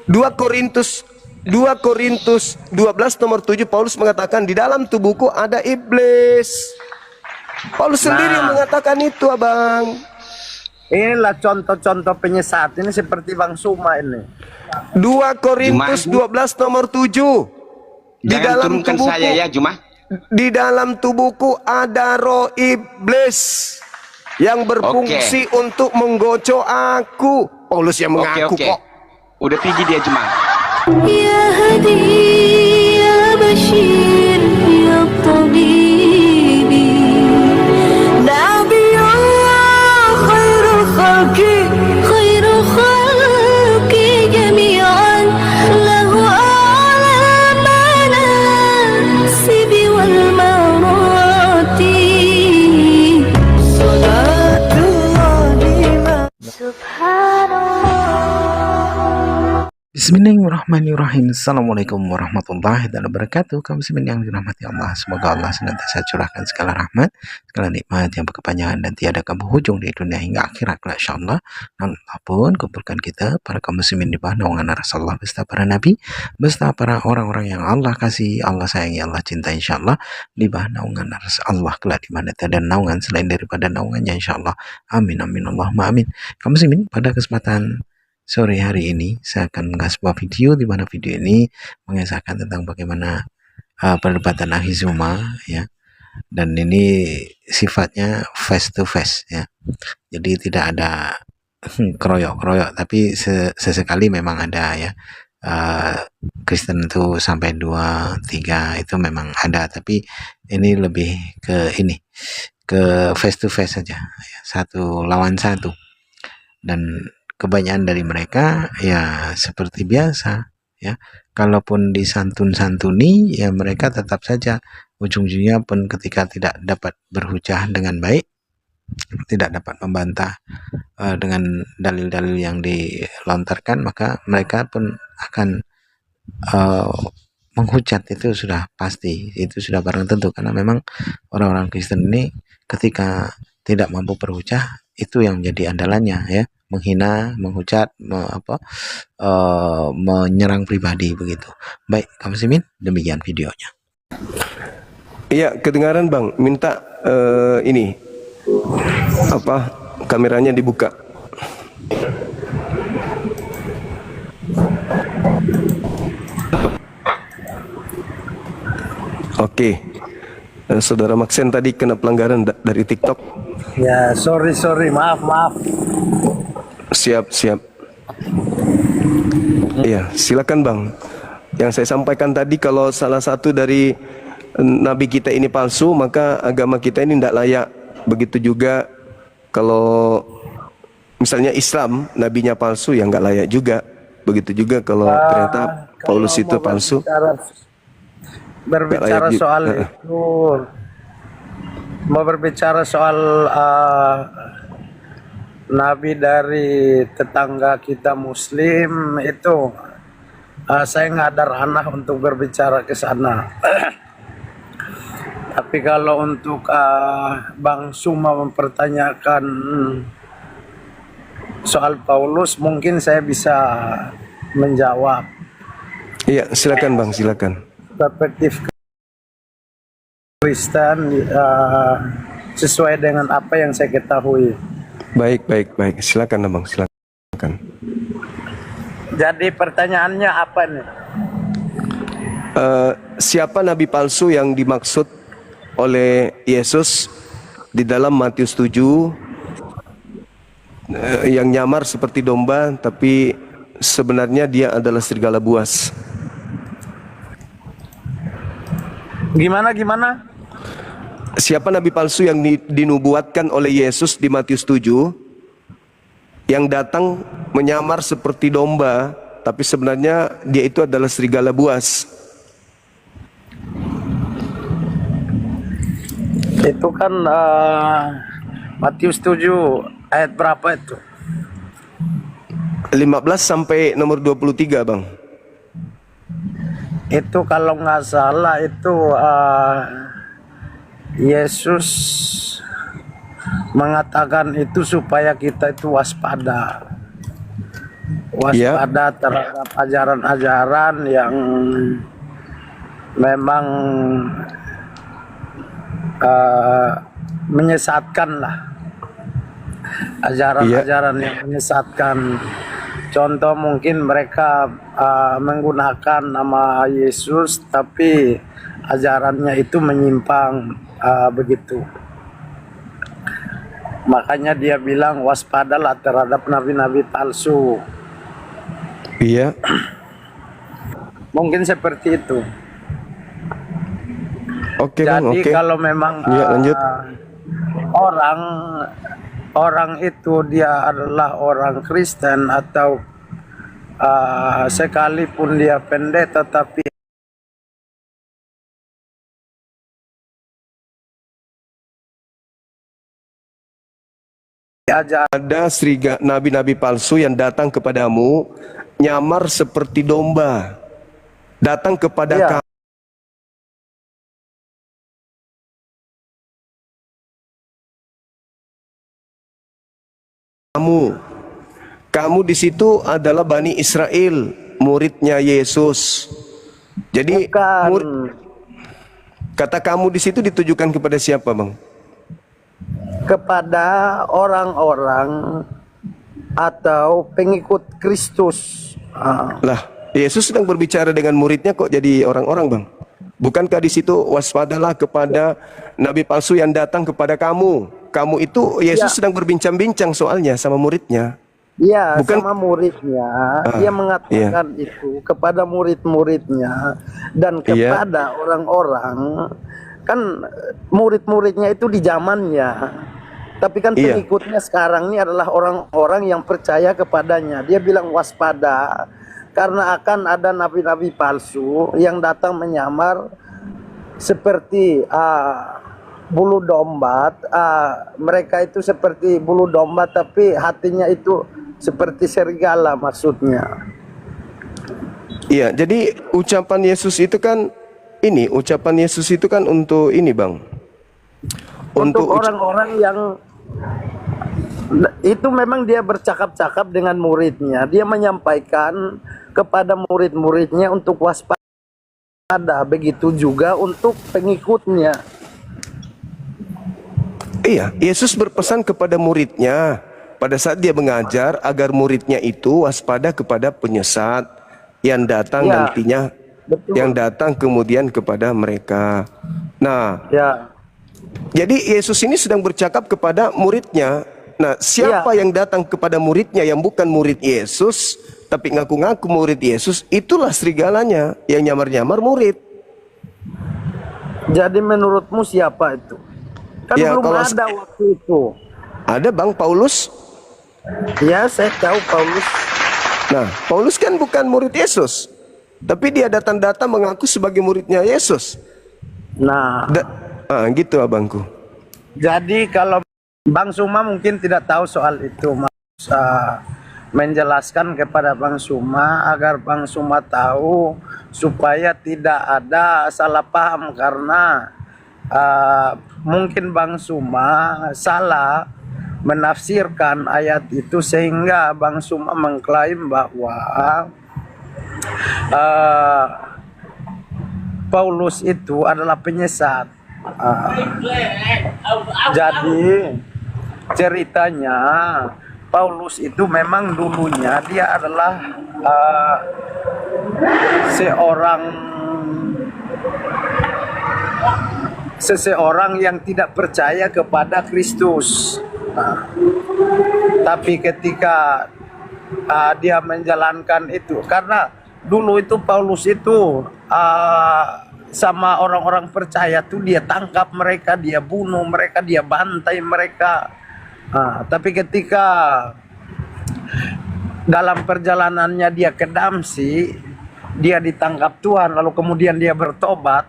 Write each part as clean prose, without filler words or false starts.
2 Korintus 12 nomor 7 Paulus mengatakan di dalam tubuhku ada iblis. Paulus sendiri yang mengatakan itu, Abang. Inilah contoh-contoh penyesat ini seperti Bang Suma ini. 2 Korintus 12 nomor 7. Di dalam tubuhku saya ya, di dalam tubuhku ada roh iblis yang berfungsi untuk menggocok aku. Paulus yang mengaku kok. Udah pergi dia Juma. Ya Hadi ya Bashir ya Tabibi Nabi Allah khairu khalqi jami'an lahu a'lamana sibi wal marati salatullah subhanallah. Bismillahirrahmanirrahim. Assalamualaikum warahmatullahi wabarakatuh. Kaum muslimin yang dirahmati Allah, semoga Allah senantiasa curahkan segala rahmat, segala nikmat yang berkepanjangan dan tiada berhujung di dunia hingga akhirat insyaallah. Allah pun kumpulkan kita para kaum muslimin di bawah naungan Rasulullah beserta para nabi, beserta para orang-orang yang Allah kasih, Allah sayangi, Allah cinta insyaallah, di bawah naungan Allah kelak di mana tiada naungan selain daripada naungannya insyaallah. Amin amin Allahumma amin. Kaum muslimin, pada kesempatan sore hari ini saya akan mengasih sebuah video di mana video ini mengisahkan tentang bagaimana perdebatan Ahizuma ya, dan ini sifatnya face to face ya, jadi tidak ada keroyok-keroyok, tapi sesekali memang ada ya. Kristen itu sampai 2-3 itu memang ada, tapi ini lebih ke ke face to face saja ya, 1 lawan 1, dan kebanyakan dari mereka ya seperti biasa ya, kalaupun disantun-santuni ya mereka tetap saja ujung-ujungnya pun ketika tidak dapat berhujah dengan baik, tidak dapat membantah dengan dalil-dalil yang dilontarkan, maka mereka pun akan menghujat. Itu sudah pasti, itu sudah barang tentu, karena memang orang-orang Kristen ini ketika tidak mampu berhujah itu yang menjadi andalannya ya, menghina, menghujat, menyerang pribadi begitu. Baik, kamu muslimin, demikian videonya. Iya, kedengaran Bang. Minta ini kameranya dibuka. Oke. Saudara Maxen tadi kena pelanggaran dari TikTok. Ya, sorry, maaf. Siap. Iya, silakan Bang. Yang saya sampaikan tadi, kalau salah satu dari nabi kita ini palsu, maka agama kita ini tidak layak. Begitu juga kalau misalnya Islam, nabinya palsu, ya nggak layak juga. Begitu juga kalau ternyata Paulus itu palsu. Berbicara soal itu, mau berbicara soal nabi dari tetangga kita Muslim itu, saya nggak ada ranah untuk berbicara ke sana. Tapi kalau untuk Bang Suma mempertanyakan soal Paulus, mungkin saya bisa menjawab. Iya, silakan Bang, silakan. Perspektif Kristen sesuai dengan apa yang saya ketahui. Baik. Silakan Bang, silakan. Jadi pertanyaannya apa nih? Siapa nabi palsu yang dimaksud oleh Yesus di dalam Matius 7, yang nyamar seperti domba tapi sebenarnya dia adalah serigala buas? Gimana? Siapa nabi palsu yang dinubuatkan oleh Yesus di Matius 7, yang datang menyamar seperti domba tapi sebenarnya dia itu adalah serigala buas? Itu kan Matius 7 ayat berapa itu? 15 sampai nomor 23 Bang. Itu kalau nggak salah itu Yesus mengatakan itu supaya kita itu waspada. waspada terhadap ajaran-ajaran yang memang menyesatkan lah, ajaran-ajaran yang menyesatkan. Contoh mungkin mereka menggunakan nama Yesus tapi ajarannya itu menyimpang, begitu. Makanya dia bilang waspadalah terhadap nabi-nabi palsu. Iya. Mungkin seperti itu. Oke Bang, Jadi oke. kalau memang Iya, lanjut. orang itu dia adalah orang Kristen atau sekalipun dia pendeta tapi ajar Ada nabi-nabi palsu yang datang kepadamu nyamar seperti domba. Datang kepada Iya. Kamu di situ adalah Bani Israel, muridnya Yesus. Jadi bukan kata kamu di situ ditujukan kepada siapa, Bang? kepada orang-orang atau pengikut Kristus. Lah, Yesus sedang berbicara dengan muridnya kok jadi orang-orang, Bang? Bukankah di situ waspadalah kepada nabi palsu yang datang kepada kamu? Kamu itu Yesus Ya. sedang berbincang-bincang soalnya sama muridnya. Ya, Bukan- sama muridnya. Dia mengatakan itu kepada murid-muridnya dan Iya. kepada orang-orang. Kan murid-muridnya itu di zamannya. Tapi kan Iya. pengikutnya sekarang ini adalah orang-orang yang percaya kepadanya. Dia bilang waspada karena akan ada nabi-nabi palsu yang datang menyamar seperti bulu domba. Mereka itu seperti bulu domba tapi hatinya itu seperti serigala maksudnya. Iya, jadi ucapan Yesus itu kan ucapan Yesus itu kan untuk ini, Bang. Untuk orang-orang yang itu memang dia bercakap-cakap dengan muridnya. Dia menyampaikan kepada murid-muridnya untuk waspada. Begitu juga untuk pengikutnya. Iya, Yesus berpesan kepada muridnya pada saat dia mengajar agar muridnya itu waspada kepada penyesat yang datang Ya, nantinya, betul. yang datang kemudian kepada mereka. Nah, Ya, jadi Yesus ini sedang bercakap kepada muridnya. Nah, siapa yang datang kepada muridnya yang bukan murid Yesus, tapi ngaku-ngaku murid Yesus, itulah serigalanya yang nyamar-nyamar murid. jadi menurutmu siapa itu? Kan Ya, belum kalau ada waktu itu. Ada Bang Paulus. Ya, saya tahu Paulus. Nah, Paulus kan bukan murid Yesus, tapi dia datang-datang mengaku sebagai muridnya Yesus. Nah, Gitu abangku. jadi kalau Bang Suma mungkin tidak tahu soal itu, Mas, menjelaskan kepada Bang Suma agar Bang Suma tahu supaya tidak ada salah paham karena mungkin Bang Suma salah menafsirkan ayat itu sehingga Bang Suma mengklaim bahwa Paulus itu adalah penyesat. Jadi ceritanya Paulus itu memang dulunya dia adalah seseorang yang tidak percaya kepada Kristus. Tapi ketika dia menjalankan itu, karena dulu itu Paulus itu sama orang-orang percaya tuh dia tangkap mereka, dia bunuh mereka, dia bantai mereka. Tapi ketika dalam perjalanannya dia ke Damsi, dia ditangkap Tuhan, lalu kemudian dia bertobat,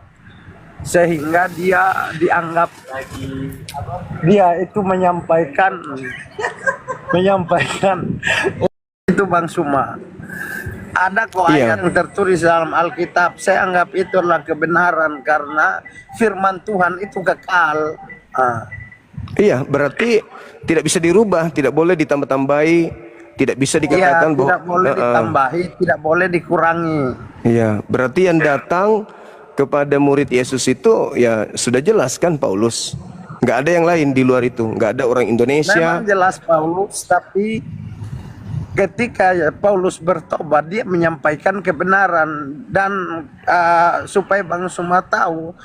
sehingga dia dianggap dia itu menyampaikan itu Bang Suma. Ada kok ayat yang tertulis dalam Alkitab. Saya anggap itu adalah kebenaran karena firman Tuhan itu kekal. Iya, berarti tidak bisa dirubah, tidak boleh ditambah-tambahi Tidak bisa Iya, dikatakan bahwa tidak boleh ditambahi, tidak boleh dikurangi. iya, berarti yang datang kepada murid Yesus itu ya sudah jelas kan Paulus. Nggak ada yang lain di luar itu, nggak ada orang Indonesia. Memang jelas Paulus, tapi ketika Paulus bertobat, dia menyampaikan kebenaran dan supaya Bang Suma tahu,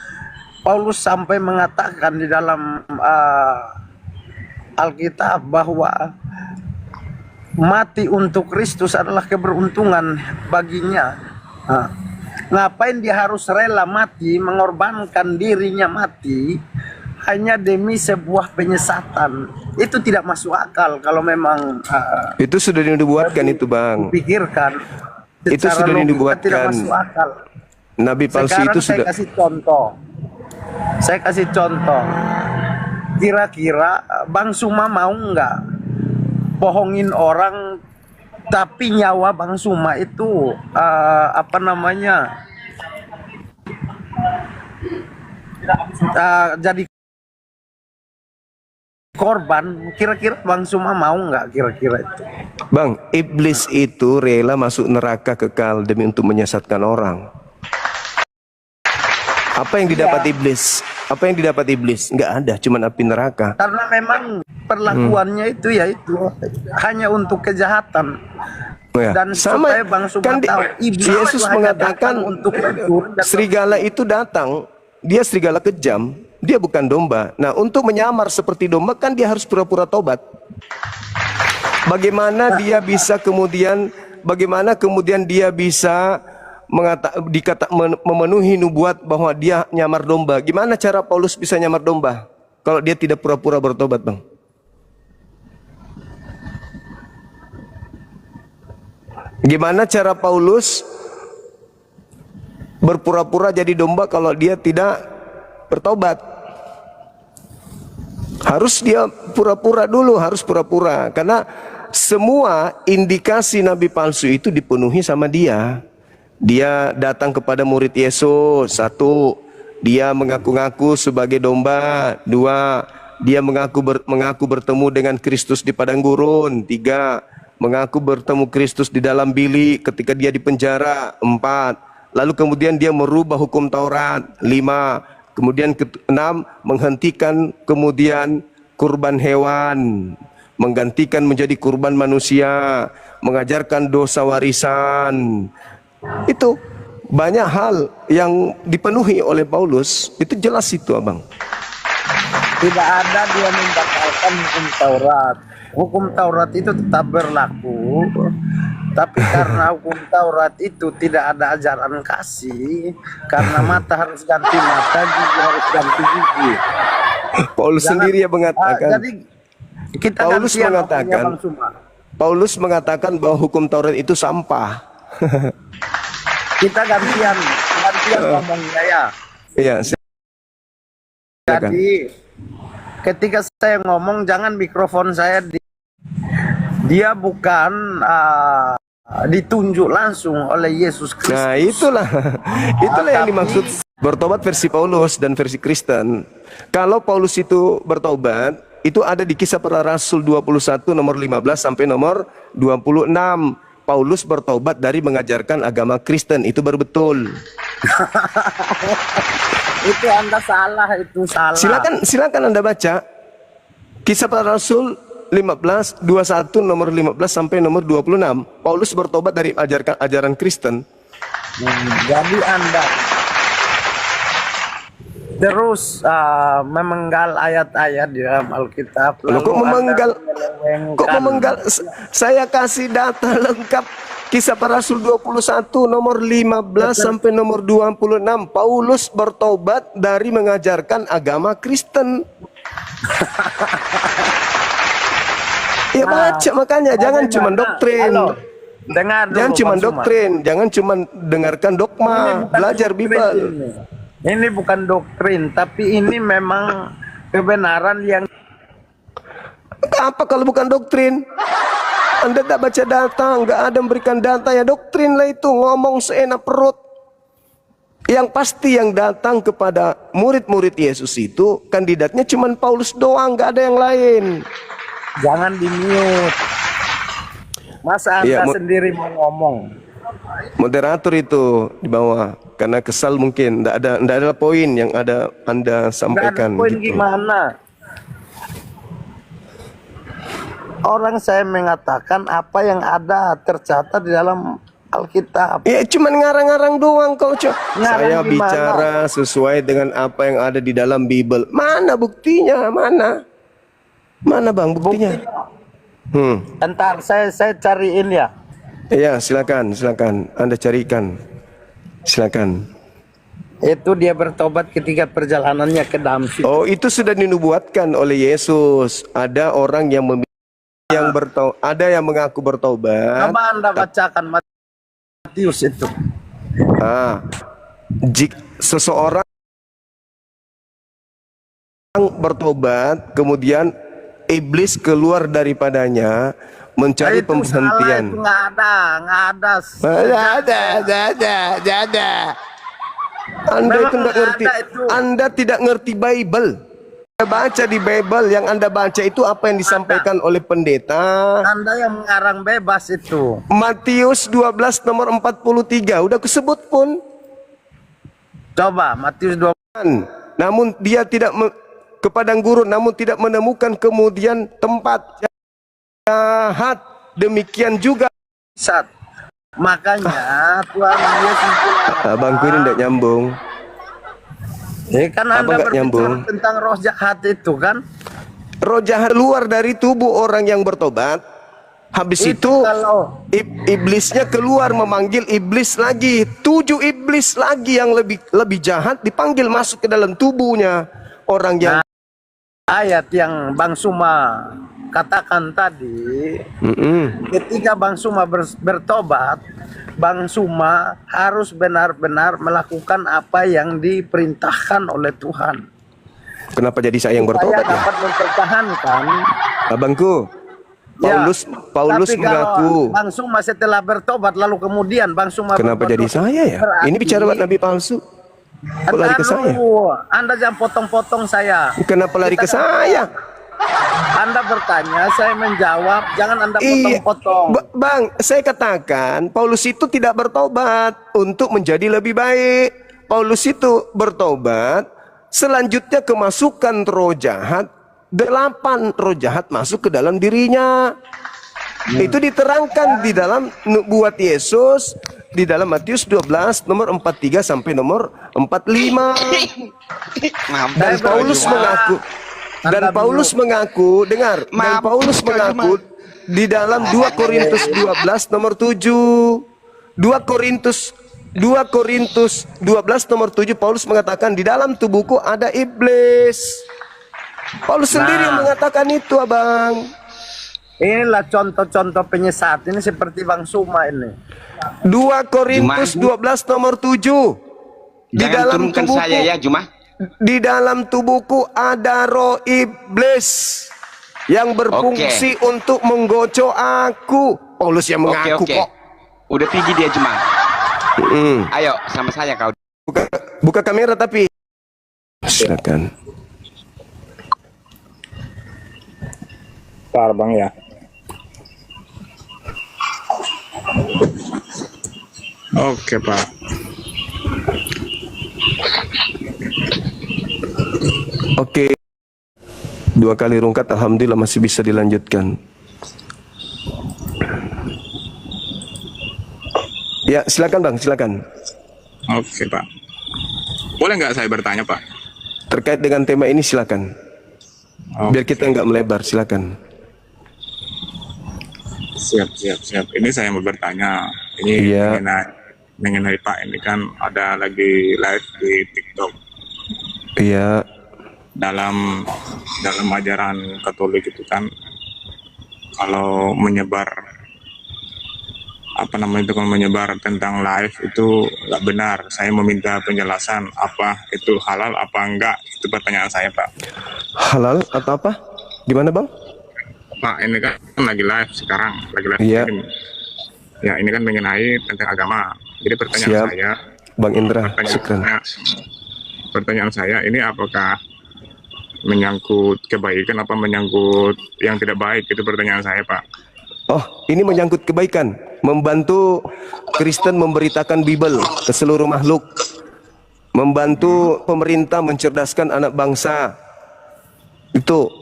Paulus sampai mengatakan di dalam Alkitab bahwa mati untuk Kristus adalah keberuntungan baginya. Nah, ngapain dia harus rela mati, mengorbankan dirinya mati hanya demi sebuah penyesatan? Itu tidak masuk akal kalau memang Itu sudah dinubuatkan itu Bang. dipikirkan. Itu Secara sudah logika dinubuatkan. tidak masuk akal. Nabi palsu Sekarang itu saya sudah. kasih contoh. Saya kasih contoh. Kira-kira Bang Suma mau nggak bohongin orang, tapi nyawa Bang Suma itu apa namanya, jadi korban? Kira-kira Bang Suma mau nggak kira-kira itu? Bang, iblis itu rela masuk neraka kekal demi untuk menyesatkan orang. Apa yang didapat iblis? Apa yang didapat iblis? Nggak ada, cuma api neraka. Karena memang perlakuannya itu ya itu hanya untuk kejahatan. Ya, Dan sama supaya Bang Suma kan tahu, iblis Yesus itu hanya mengatakan datang untuk mencuri dan serigala itu datang, dia serigala kejam, dia bukan domba. Nah, untuk menyamar seperti domba kan dia harus pura-pura tobat. Bagaimana dia bisa kemudian dia bisa memenuhi nubuat bahwa dia nyamar domba? Gimana cara Paulus bisa nyamar domba kalau dia tidak pura-pura bertobat, Bang? Gimana cara Paulus berpura-pura jadi domba kalau dia tidak bertobat? Harus dia pura-pura dulu, harus pura-pura. Karena semua indikasi nabi palsu itu dipenuhi sama dia. Dia datang kepada murid Yesus. 1, dia mengaku-ngaku sebagai domba. 2, dia mengaku bertemu dengan Kristus di padang gurun. 3, mengaku bertemu Kristus di dalam bilik ketika dia di penjara. 4, lalu kemudian dia merubah hukum Taurat. 5, kemudian 6, menghentikan kemudian kurban hewan, menggantikan menjadi kurban manusia, mengajarkan dosa warisan. Itu banyak hal yang dipenuhi oleh Paulus. Itu jelas itu, Abang. tidak ada dia membatalkan hukum Taurat. Hukum Taurat itu tetap berlaku, tapi karena hukum Taurat itu tidak ada ajaran kasih, karena mata harus ganti mata, gigi harus ganti gigi. Paulus sendiri yang mengatakan. Jadi kita Paulus gantian mengatakan. Bang Suma. Paulus mengatakan bahwa hukum Taurat itu sampah. Kita gantian ngomongnya ya. Iya. Jadi ketika saya ngomong jangan mikrofon saya dia bukan ditunjuk langsung oleh Yesus Kristus. Nah, itulah yang dimaksud bertobat versi Paulus dan versi Kristen. Kalau Paulus itu bertobat, itu ada di Kisah Para Rasul 21 nomor 15 sampai nomor 26. Paulus bertobat dari mengajarkan agama Kristen, itu baru betul. Itu Anda salah, itu salah. Silakan Anda baca Kisah Para Rasul 21 nomor 15 sampai nomor 26. Paulus bertobat dari ajaran Kristen. Jadi Anda terus memenggal ayat-ayat di dalam Alkitab. Loh, kok memenggal? Saya kasih data lengkap Kisah Para Rasul 21 nomor 15 sampai nomor 26. Paulus bertobat dari mengajarkan agama Kristen. Ya baca makanya, jangan cuma doktrin. Dengar dulu, Jangan cuma Bang Suma. doktrin, jangan cuma dengarkan dogma, belajar Bible. Ini bukan doktrin, tapi ini memang kebenaran yang Apa kalau bukan doktrin? Anda tidak baca data, nggak ada memberikan data, ya doktrin lah itu, ngomong seenak perut. Yang pasti yang datang kepada murid-murid Yesus itu kandidatnya cuma Paulus doang, nggak ada yang lain. jangan di-mute. Masa Iya, Anda sendiri mau ngomong? moderator itu di bawah karena kesal mungkin ndak ada poin yang ada Anda Nggak ada sampaikan poin gitu. gimana? Orang saya mengatakan apa yang ada tercatat di dalam Alkitab. Ya cuman ngarang-ngarang doang kalau Ngarang saya gimana? bicara sesuai dengan apa yang ada di dalam Bible. Mana buktinya? Mana? Mana Bang buktinya? Entar saya cariin ya. Ya, silakan. Anda carikan. Silakan. Itu dia bertobat ketika perjalanannya ke Damsyik. Oh, itu sudah dinubuatkan oleh Yesus. Ada orang yang ada yang mengaku bertobat. Coba Anda bacakan Matius itu. Jika seseorang bertobat, kemudian iblis keluar daripadanya mencari Itu salah, pemberhentian. itu nggak ada. Ada. Anda Memang itu tidak nggak ngerti. ada itu. Anda tidak ngerti Bible. Anda baca di Bible, yang Anda baca itu apa yang disampaikan oleh pendeta. Anda yang mengarang bebas itu. Matius 12 nomor 43. Udah kesebut pun. Coba Matius 12. Namun dia tidak ke padang gurun, namun tidak menemukan kemudian tempat jahat. Demikian juga Makanya Tuhan Yesus bilang, abangku ini tidak nyambung. kan Apa Anda nggak berbicara nyambung? tentang roh jahat itu kan. Roh jahat keluar dari tubuh orang yang bertobat. Habis itu Kalau iblisnya keluar memanggil iblis lagi. 7 iblis lagi yang lebih jahat dipanggil masuk ke dalam tubuhnya orang yang ayat yang Bang Suma katakan tadi, ketika Bang Suma bertobat, Bang Suma harus benar-benar melakukan apa yang diperintahkan oleh Tuhan. Kenapa jadi saya yang Supaya bertobat ya? dapat mempertahankan. Abangku, Paulus Tapi mengaku. kalau Bang Suma setelah bertobat lalu kemudian Bang Suma Kenapa jadi saya ya? Ini bicara buat nabi palsu. Kok lari ke saya? Anda jangan potong-potong saya. Kenapa lari ke saya? Anda bertanya, saya menjawab, jangan Anda Iya, potong-potong. Bang, saya katakan Paulus itu tidak bertobat untuk menjadi lebih baik. Paulus itu bertobat, selanjutnya kemasukan roh jahat, 8 roh jahat masuk ke dalam dirinya. Itu diterangkan di dalam nubuat Yesus di dalam Matius 12 nomor 43 sampai nomor 45. Dan Paulus mengaku dengar, dan Paulus mengaku di dalam 2 Korintus 12 nomor 7. 2 Korintus 12 nomor 7 Paulus mengatakan di dalam tubuhku ada iblis. Paulus sendiri yang mengatakan itu, Abang. Inilah contoh-contoh penyesat. Ini seperti Bang Suma ini. 2 Korintus 12 nomor 7. Di Jangan dalam turunkan tubuhku, saya ya Juma. di dalam tubuhku ada roh iblis yang berfungsi untuk menggocok aku. Paulus yang mengaku kok. Udah pergi dia Juma. Ayo sama saya kau. Buka kamera tapi. Silakan. Bentar Bang ya. Oke Pak. Oke. 2 kali rungkat, alhamdulillah masih bisa dilanjutkan. Ya, silakan Bang, silakan. Oke Pak. Boleh nggak saya bertanya Pak? Terkait dengan tema ini silakan. Oke. Biar kita nggak melebar, silakan. Siap. Ini saya mau bertanya. Ini Iya. mengenai Pak ini kan ada lagi live di TikTok. Iya. Dalam ajaran Katolik itu kan kalau menyebar kalau menyebar tentang live itu nggak benar. Saya meminta penjelasan apa itu halal apa enggak, itu pertanyaan saya Pak. Halal atau apa? Gimana Bang? Pak ini kan lagi live sekarang, lagi live Iya. stream. Ya ini kan mengenai tentang agama. Jadi pertanyaan Siap. saya, Bang Indra, syukran. pertanyaan saya ini apakah menyangkut kebaikan apa menyangkut yang tidak baik, itu pertanyaan saya Pak. Oh, ini menyangkut kebaikan, membantu Kristen memberitakan Bible ke seluruh makhluk, membantu pemerintah mencerdaskan anak bangsa. Itu.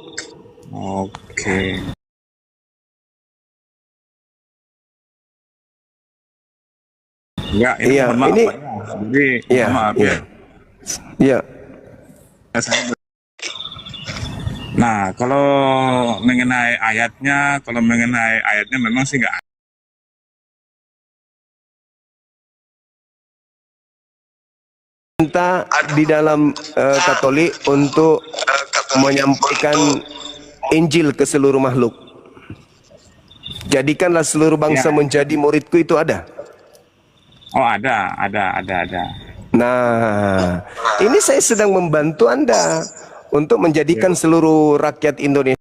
Oke. Enggak, ini Iya, mohon maaf, ini Pak. Jadi, iya, mohon maaf iya. ya. Iya. Nah, kalau mengenai ayatnya memang sih nggak. Minta di dalam Katolik untuk menyampaikan Injil ke seluruh makhluk. Jadikanlah seluruh bangsa Ya. menjadi muridku, itu ada. Oh, ada. Nah, ini saya sedang membantu Anda untuk menjadikan seluruh rakyat Indonesia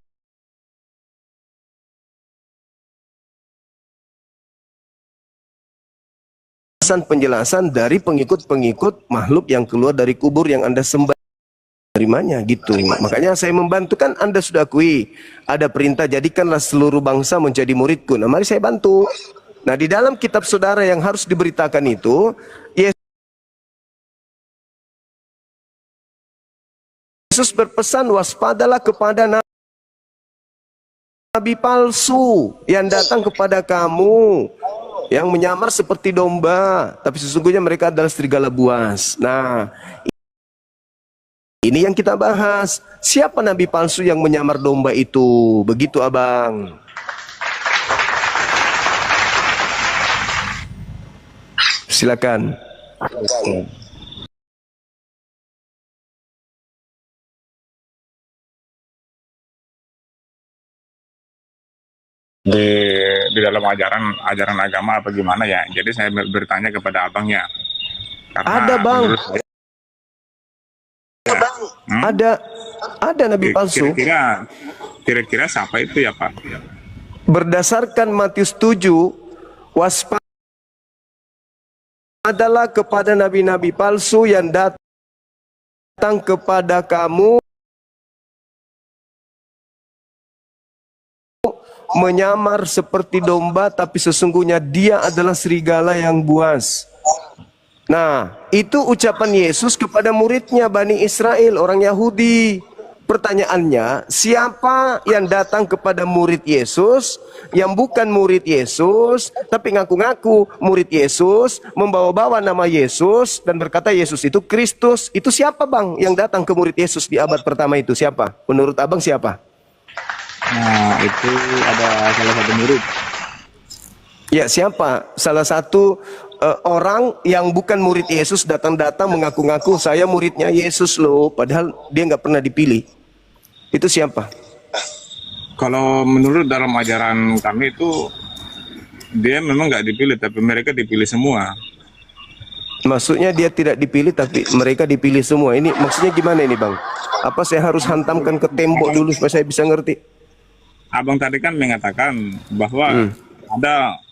penjelasan dari pengikut-pengikut makhluk yang keluar dari kubur yang Anda sembah terimanya gitu. Makanya saya membantu, kan Anda sudah akui ada perintah jadikanlah seluruh bangsa menjadi muridku. Nah, mari saya bantu. Nah, di dalam kitab saudara yang harus diberitakan itu, Yesus berpesan, waspadalah kepada nabi palsu yang datang kepada kamu, yang menyamar seperti domba, tapi sesungguhnya mereka adalah serigala buas. Nah, ini yang kita bahas. Siapa nabi palsu yang menyamar domba itu? Begitu, Abang. Silakan. Di dalam ajaran agama apa gimana ya? Jadi saya bertanya kepada abangnya. Karena Ada, Bang. menurut saya, Ada nabi palsu. Kira-kira siapa itu ya, Pak? Berdasarkan Matius 7, waspadalah kepada nabi-nabi palsu yang datang kepada kamu menyamar seperti domba, tapi sesungguhnya dia adalah serigala yang buas. Nah, itu ucapan Yesus kepada muridnya Bani Israel, orang Yahudi. Pertanyaannya, siapa yang datang kepada murid Yesus yang bukan murid Yesus, tapi ngaku-ngaku murid Yesus, membawa-bawa nama Yesus dan berkata Yesus itu Kristus? Itu siapa, Bang, yang datang ke murid Yesus di abad pertama itu? Siapa? Menurut Abang siapa? Nah, itu ada salah satu murid. Ya, siapa? Salah satu orang yang bukan murid Yesus datang-datang mengaku-ngaku saya muridnya Yesus loh, padahal dia nggak pernah dipilih. Itu siapa? Kalau menurut dalam ajaran kami itu dia memang nggak dipilih, tapi mereka dipilih semua. Maksudnya dia tidak dipilih tapi mereka dipilih semua. Ini maksudnya gimana ini, Bang? Apa saya harus hantamkan ke tembok dulu supaya saya bisa ngerti? Abang tadi kan mengatakan bahwa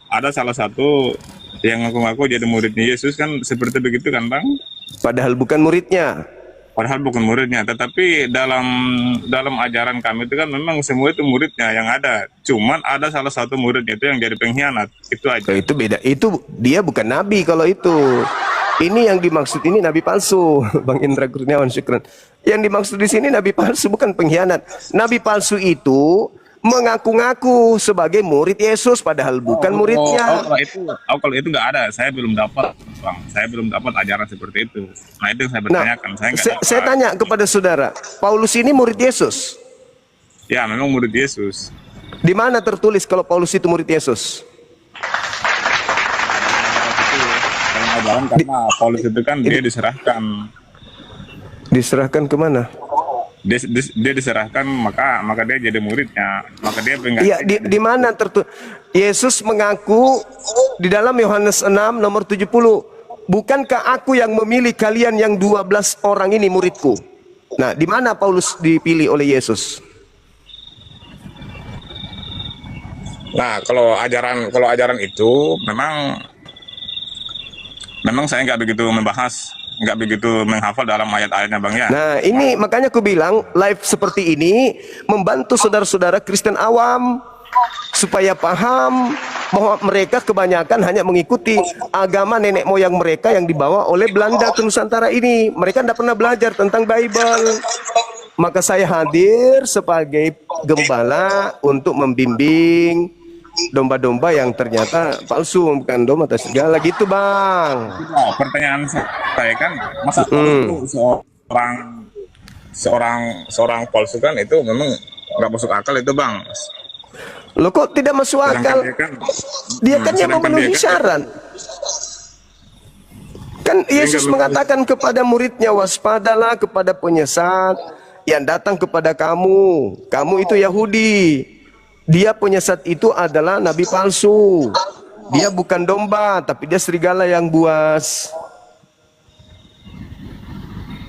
ada salah satu yang ngaku-ngaku jadi muridnya Yesus, kan seperti begitu kan, Bang? Padahal bukan muridnya. Padahal bukan muridnya, tetapi dalam ajaran kami itu kan memang semua itu muridnya yang ada. Cuman ada salah satu muridnya itu yang jadi pengkhianat. Itu aja. Oh, itu beda. Itu dia bukan nabi kalau itu. Ini yang dimaksud ini nabi palsu, Bang Indra Kurniawan, syukran. Yang dimaksud di sini nabi palsu bukan pengkhianat. Nabi palsu itu mengaku-ngaku sebagai murid Yesus padahal bukan muridnya. Kalau itu nggak ada, saya belum dapat, Bang. Saya belum dapat ajaran seperti itu. Nah, itu yang saya bertanyakan. Saya tanya kepada saudara, Paulus ini murid Yesus? Ya, memang murid Yesus. Di mana tertulis kalau Paulus itu murid Yesus? Dalam ajaran, karena Paulus itu kan dia diserahkan. Diserahkan kemana? Dia diserahkan, maka dia jadi muridnya, maka dia pengganti. Iya, di mana Yesus mengaku di dalam Yohanes 6 nomor 70, bukankah aku yang memilih kalian yang 12 orang ini muridku? Nah, di mana Paulus dipilih oleh Yesus? Nah, kalau ajaran itu memang saya nggak begitu membahas, nggak begitu menghafal dalam ayat-ayatnya, Bang, ya. Nah, ini makanya aku bilang live seperti ini membantu saudara-saudara Kristen awam supaya paham bahwa mereka kebanyakan hanya mengikuti agama nenek moyang mereka yang dibawa oleh Belanda ke Nusantara ini. Mereka tidak pernah belajar tentang Bible. Maka saya hadir sebagai gembala untuk membimbing domba-domba yang ternyata palsu, bukan domba atau segala gitu, Bang. Nah, pertanyaan saya kan, masa itu seorang palsu kan itu memang nggak masuk akal itu, Bang. Loh, kok tidak masuk akal? Dia kan yang memenuhi syarat. Kan Yesus mengatakan kepada muridnya, waspadalah kepada penyesat yang datang kepada kamu. Kamu itu Yahudi. Dia penyesat itu adalah nabi palsu. Dia bukan domba, tapi dia serigala yang buas.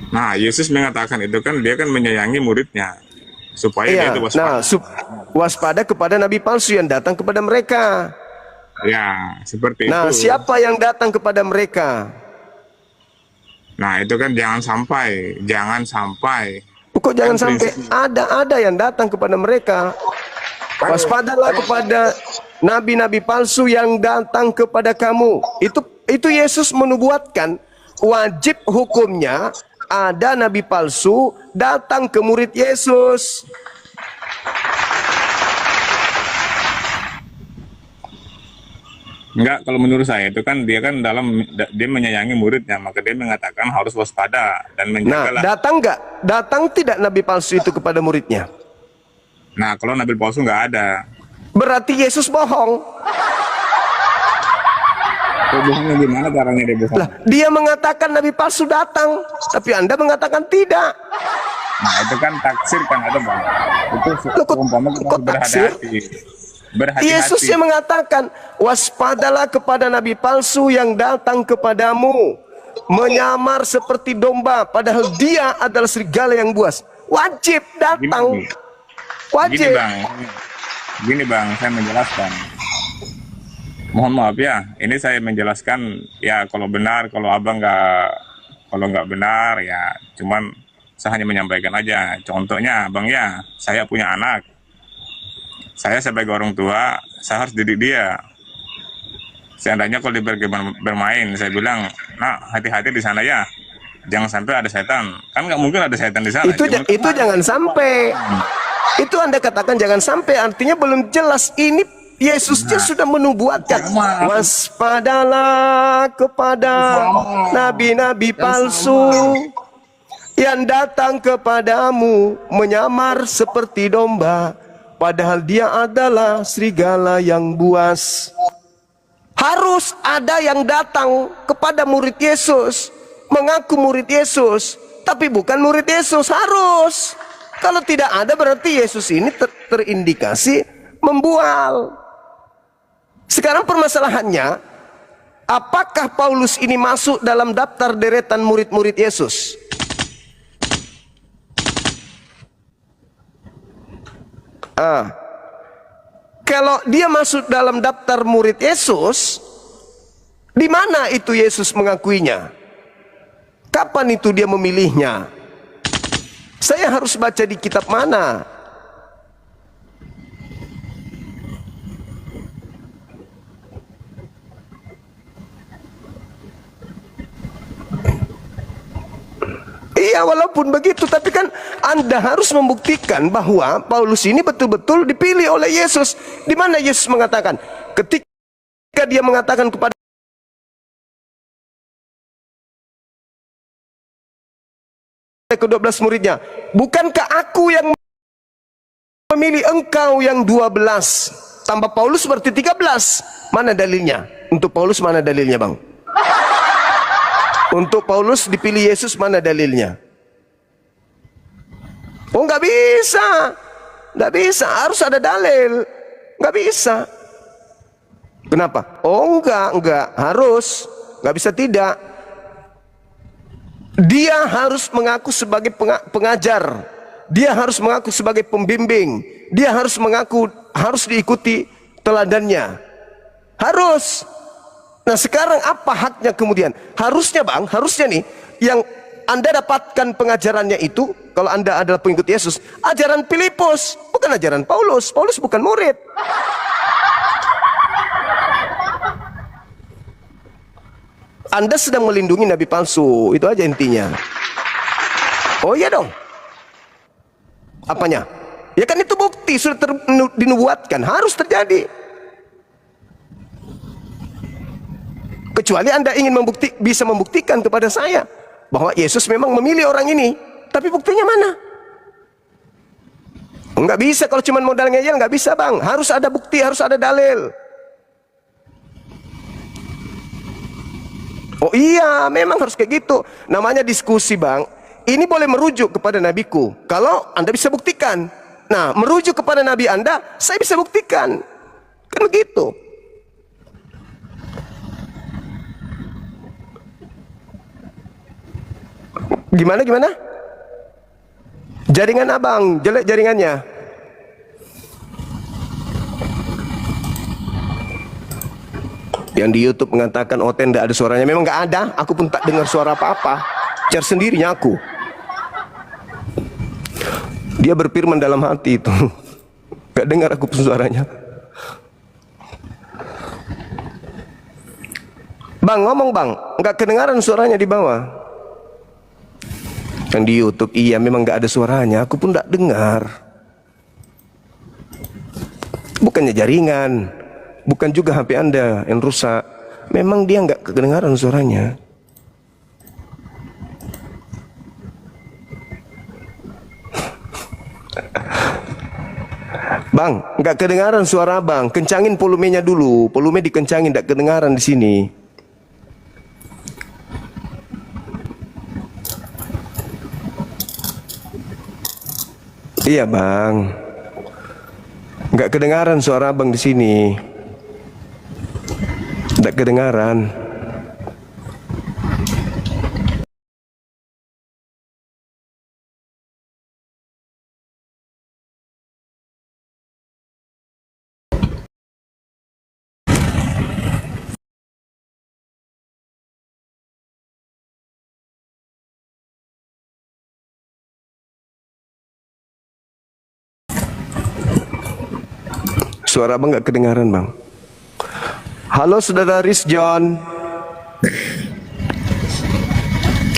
Nah, Yesus mengatakan itu kan, dia kan menyayangi muridnya supaya dia Iya, itu waspada. nah, waspada kepada nabi palsu yang datang kepada mereka. Ya, seperti Nah, itu. siapa yang datang kepada mereka? Nah, itu kan jangan sampai. Kok jangan Kan sampai ada yang datang kepada mereka. Waspadalah kepada nabi-nabi palsu yang datang kepada kamu. Itu Yesus menubuatkan, wajib hukumnya ada nabi palsu datang ke murid Yesus. Enggak, kalau menurut saya itu kan dia menyayangi muridnya, maka dia mengatakan harus waspada dan Nah, menjagalah. datang nggak? Datang tidak nabi palsu itu kepada muridnya? Nah, kalau nabi palsu nggak ada. Berarti Yesus bohong. Bohongnya gimana caranya dia bohong? Lah, dia mengatakan nabi palsu datang, tapi Anda mengatakan tidak. Nah, itu kan taksir kan ada, Bang. Itu Loh, umpama kita kok harus taksir? berhati-hati. Yesus yang mengatakan, waspadalah kepada nabi palsu yang datang kepadamu, menyamar seperti domba, padahal dia adalah serigala yang buas. Wajib datang. Wajib. Gini bang, saya menjelaskan. Mohon maaf ya, ini saya menjelaskan ya kalau benar, kalau abang nggak benar ya, cuman saya hanya menyampaikan aja. Contohnya, bang ya, saya punya anak. Saya sebagai orang tua, saya harus didik dia. Seandainya kalau dia pergi bermain, saya bilang, nah hati-hati di sana ya, jangan sampai ada setan. Kan nggak mungkin ada setan di sana. Itu jangan sampai. Itu Anda katakan jangan sampai, artinya belum jelas. Ini Yesusnya sudah menubuatkan, waspadalah kepada nabi-nabi palsu yang datang kepadamu menyamar seperti domba, padahal dia adalah serigala yang buas. Harus ada yang datang kepada murid Yesus, mengaku murid Yesus, tapi bukan murid Yesus. Harus. Kalau tidak ada, berarti Yesus ini terindikasi membual. Sekarang permasalahannya, apakah Paulus ini masuk dalam daftar deretan murid-murid Yesus? Kalau dia masuk dalam daftar murid Yesus, di mana itu Yesus mengakuinya? Kapan itu dia memilihnya? Saya harus baca di kitab mana? Iya, walaupun begitu, tapi kan Anda harus membuktikan bahwa Paulus ini betul-betul dipilih oleh Yesus. Di mana Yesus mengatakan, ketika dia mengatakan kepada ke-12 muridnya, bukankah aku yang memilih engkau yang 12? Tambah Paulus berarti 13. Mana dalilnya? Untuk Paulus mana dalilnya, Bang? Untuk Paulus dipilih Yesus, mana dalilnya? Oh, nggak bisa. Nggak bisa, harus ada dalil. Nggak bisa. Kenapa? Oh, enggak. Harus. Nggak bisa tidak. Dia harus mengaku sebagai pengajar. Dia harus mengaku sebagai pembimbing. Dia harus mengaku, harus diikuti teladannya. Harus. Nah, sekarang apa haknya kemudian? Harusnya, Bang, harusnya nih, yang Anda dapatkan pengajarannya itu, kalau Anda adalah pengikut Yesus, ajaran Filipus, bukan ajaran Paulus. Paulus bukan murid. Anda sedang melindungi nabi palsu. Itu aja intinya. Oh iya dong. Apanya? Ya kan itu bukti sudah dinubuatkan, harus terjadi. Kecuali Anda ingin bisa membuktikan kepada saya bahwa Yesus memang memilih orang ini, tapi buktinya mana? Enggak bisa kalau cuma modal ngeyel, enggak bisa bang. Harus ada bukti, harus ada dalil. Oh iya, memang harus kayak gitu. Namanya diskusi bang. Ini boleh merujuk kepada nabiku kalau Anda bisa buktikan. Nah, merujuk kepada nabi Anda, saya bisa buktikan. Kan begitu. Gimana? Jaringan abang, jelek jaringannya. Yang di YouTube mengatakan Oten tidak ada suaranya. Memang nggak ada, aku pun tak dengar suara apa-apa. Cari sendirinya aku. Dia berfirman dalam hati itu. Gak dengar aku pun suaranya. Bang, ngomong bang, nggak kedengaran suaranya di bawah. Yang di YouTube, iya memang nggak ada suaranya, aku pun nggak dengar. Bukannya jaringan, bukan juga HP Anda yang rusak. Memang dia nggak kedengaran suaranya. Bang, nggak kedengaran suara bang. Kencangin volumenya dulu. Volume dikencangin, nggak kedengaran di sini. Iya bang, nggak kedengaran suara bang di sini. Nggak kedengaran. Suara abang nggak kedengaran bang. Halo saudara Riz John.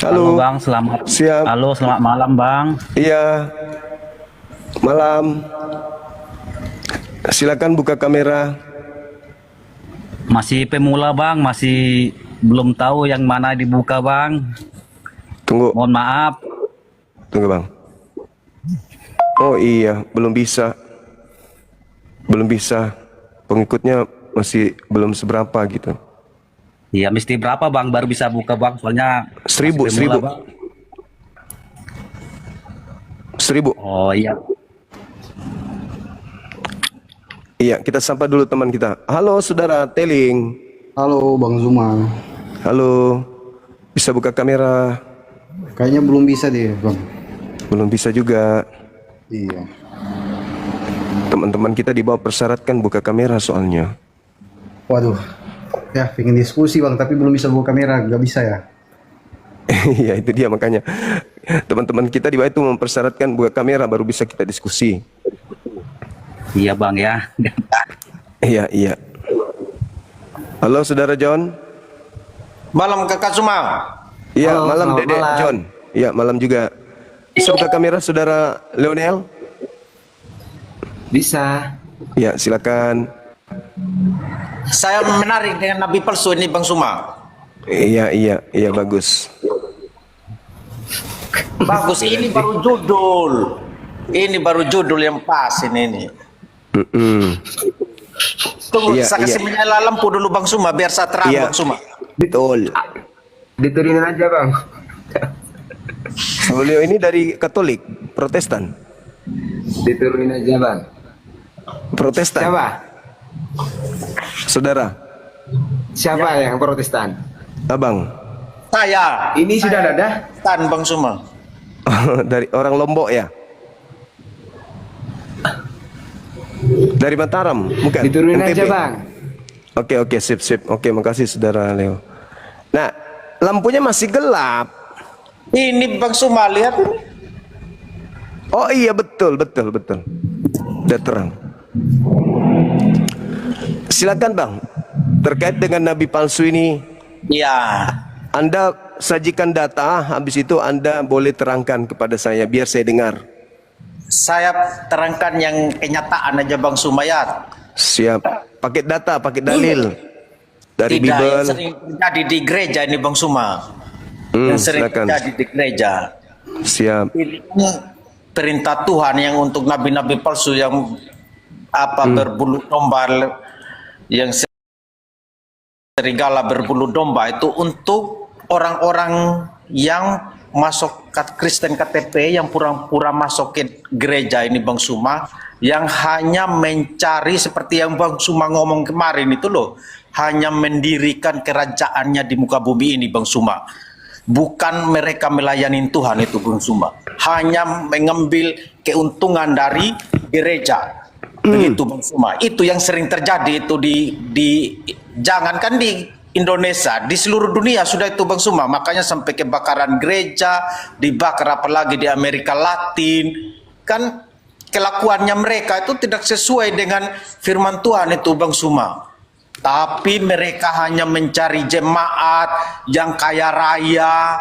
Halo Bang, selamat. Siap. Halo, selamat malam Bang. Iya. Malam. Silakan buka kamera. Masih pemula Bang, masih belum tahu yang mana dibuka Bang. Tunggu. Mohon maaf. Tunggu bang. Oh iya, belum bisa. Pengikutnya masih belum seberapa gitu. Iya, mesti berapa Bang baru bisa buka Bang? Soalnya 1000. masih pemula, Bang. 1000. Oh iya. Iya, kita sapa dulu teman kita. Halo saudara Teling. Halo Bang Zuma. Halo. Bisa buka kamera? Kayaknya belum bisa deh Bang. Belum bisa juga. Iya. Teman-teman kita di bawah persyaratkan buka kamera soalnya. Waduh. Ya, pengen diskusi Bang, tapi belum bisa buka kamera, nggak bisa ya. Iya, itu dia makanya. Teman-teman kita di bawah itu mempersyaratkan buka kamera baru bisa kita diskusi. Iya Bang ya. Iya. Halo saudara John. Malam Kakak Suma. Iya, Halo, malam selamat Dedek malam. John. Iya, malam juga. Bisa buka kamera saudara Leonel? Bisa. Iya, silakan. Saya menarik dengan Nabi palsu ini Bang Suma. Iya, bagus. Bagus, ini baru judul. Ini baru judul yang pas ini. Tunggu, Iya, saya kasih iya. menyala lampu dulu Bang Suma biar saya terang Iya. Bang Suma. Betul. Diturunin aja Bang. Beliau ini dari Katolik, Protestan. Diturunin aja Bang. Protestan. Siapa? Saudara, Siapa yang Protestan? abang. Saya. Ini sudah ada? Tan Bang Suma. Dari orang Lombok ya? Dari Mataram, bukan? Diturunin NTB. aja Bang. Oke, sip. Oke, makasih saudara Leo. Nah, lampunya masih gelap. Ini Bang Suma lihat ini. Oh iya, betul. Udah terang. Silakan bang. Terkait dengan nabi palsu ini, Iya. Anda sajikan data, habis itu Anda boleh terangkan kepada saya biar saya dengar. Saya terangkan yang kenyataan aja Bang Sumayat. Siap. Pakai data, pakai dalil dari Tidak, Bible. yang sering terjadi di gereja ini Bang Suma. Yang sering Silakan. terjadi di gereja. Siap. Ini perintah Tuhan yang untuk nabi-nabi palsu yang berbulu domba, yang serigala berbulu domba itu untuk orang-orang yang masuk Kristen KTP yang pura-pura masuk ke gereja ini Bang Suma, yang hanya mencari seperti yang Bang Suma ngomong kemarin itu loh, hanya mendirikan kerajaannya di muka bumi ini Bang Suma. Bukan mereka melayani Tuhan itu Bang Suma, hanya mengambil keuntungan dari gereja. Begitu Bang Suma. Itu yang sering terjadi itu di jangankan di Indonesia, di seluruh dunia sudah itu Bang Suma. Makanya sampai kebakaran gereja, dibakar apalagi di Amerika Latin. Kan kelakuannya mereka itu tidak sesuai dengan firman Tuhan itu Bang Suma. Tapi mereka hanya mencari jemaat yang kaya raya,